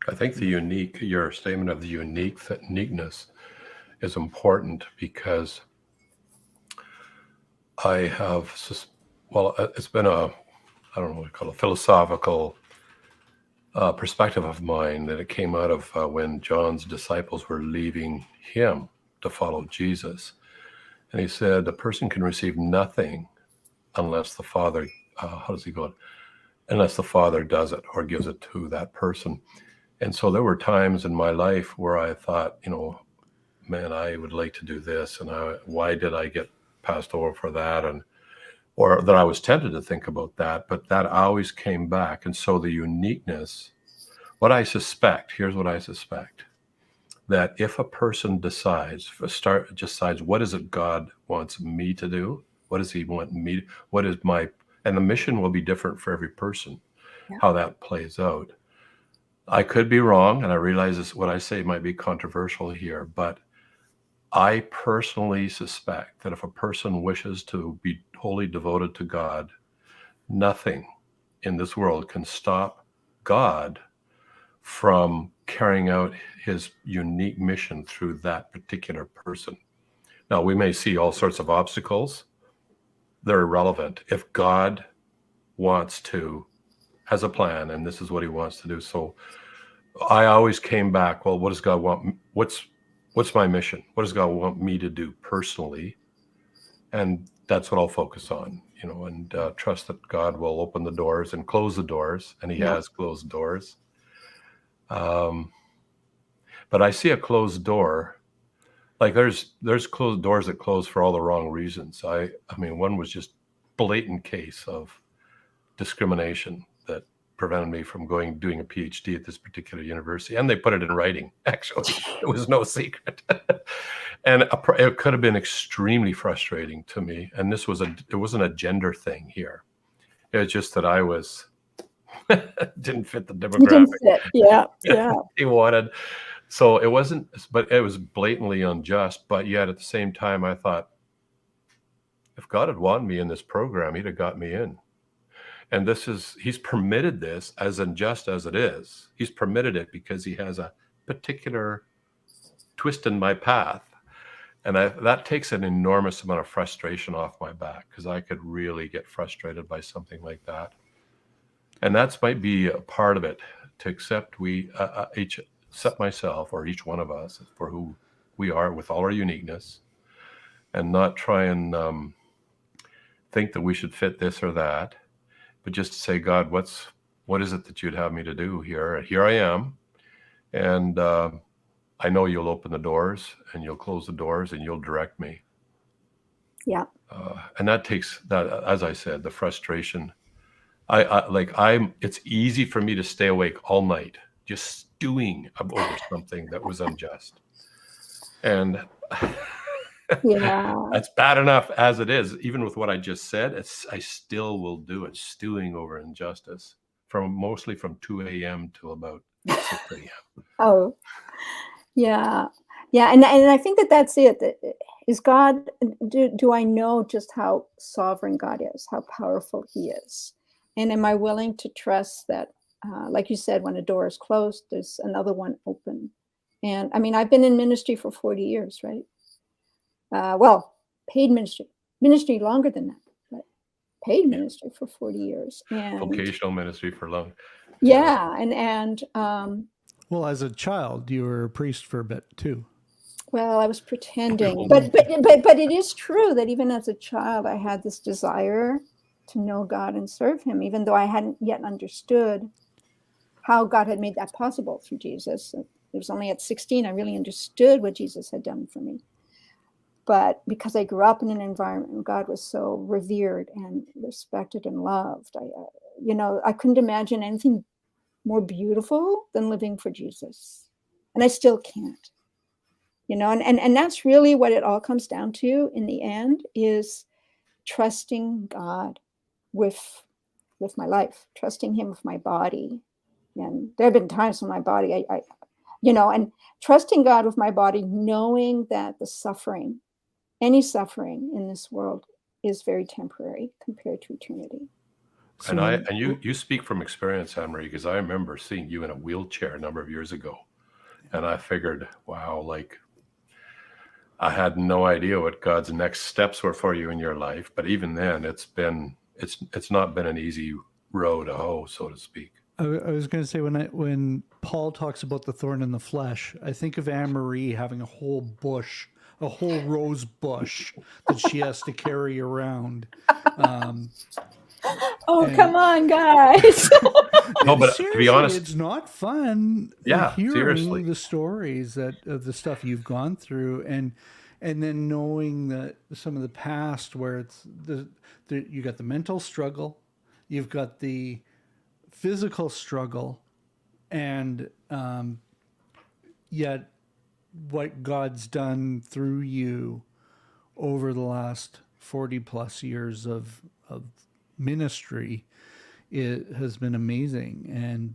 I think your statement of the uniqueness is important because I have, it's been I don't know what to call it, philosophical perspective of mine that it came out of when John's disciples were leaving him to follow Jesus. And he said, a person can receive nothing unless the Father, how does he go? Unless the Father does it or gives it to that person. And so there were times in my life where I thought, man, I would like to do this. And why did I get passed over for that? Or that I was tempted to think about that, but that always came back. And so the uniqueness, here's what I suspect, that if a person decides, what is it God wants me to do? What does he want me to, and the mission will be different for every person, how that plays out. I could be wrong, and I realize what I say might be controversial here, but I personally suspect that if a person wishes to be wholly devoted to God, nothing in this world can stop God from carrying out his unique mission through that particular person. Now, we may see all sorts of obstacles. They're irrelevant. If God has a plan, and this is what he wants to do. So I always came back, well, what does God want? What's my mission? What does God want me to do personally? And that's what I'll focus on, and trust that God will open the doors and close the doors, and he has closed doors. But I see a closed door, like there's closed doors that close for all the wrong reasons. I mean, one was just blatant case of discrimination that prevented me from doing a PhD at this particular university. And they put it in writing, actually. It was no secret. And it could have been extremely frustrating to me. And it wasn't a gender thing here. It was just that I didn't fit the demographic. Yeah. He wanted. So it wasn't, but it was blatantly unjust. But yet at the same time, I thought, if God had wanted me in this program, he'd have got me in. And he's permitted this, as unjust as it is. He's permitted it because he has a particular twist in my path. And that takes an enormous amount of frustration off my back, because I could really get frustrated by something like that. And that might be a part of it, to accept accept myself, or each one of us, for who we are with all our uniqueness, and not try and think that we should fit this or that. But just to say, God, what is it that you'd have me to do here? Here I am. And I know you'll open the doors and you'll close the doors and you'll direct me. Yeah. And that takes that, as I said, the frustration. It's easy for me to stay awake all night, just stewing over something that was unjust. And that's bad enough as it is. Even with what I just said, I still will do it, stewing over injustice, mostly from 2 a.m. till about 6 a.m. Oh, yeah. And I think that's it. Is God, do I know just how sovereign God is, how powerful he is? And am I willing to trust that, like you said, when a door is closed, there's another one open? And I mean, I've been in ministry for 40 years, right? Paid ministry longer than that, but paid ministry for 40 years. And vocational ministry for long. Yeah. And well, as a child, you were a priest for a bit too. Well, I was pretending, but it is true that even as a child, I had this desire to know God and serve him, even though I hadn't yet understood how God had made that possible through Jesus. It was only at 16 I really understood what Jesus had done for me. But because I grew up in an environment where God was so revered and respected and loved, I couldn't imagine anything more beautiful than living for Jesus. And I still can't. And that's really what it all comes down to in the end, is trusting God with my life, trusting him with my body. And there have been times when my body, and trusting God with my body, knowing that any suffering in this world is very temporary compared to eternity. So when, and you speak from experience, Anne Marie, because I remember seeing you in a wheelchair a number of years ago, and I figured, wow, like I had no idea what God's next steps were for you in your life. But even then, it's not been an easy road to hoe, so to speak. I was going to say when Paul talks about the thorn in the flesh, I think of Anne Marie having a whole bush, a whole rose bush that she has to carry around. Oh, and- come on, guys. No, but to be honest, it's not fun. Yeah, hearing seriously. the stories of the stuff you've gone through, and then knowing that some of the past where it's you got the mental struggle, you've got the physical struggle, and yet what God's done through you over the last 40 plus years of ministry, it has been amazing. And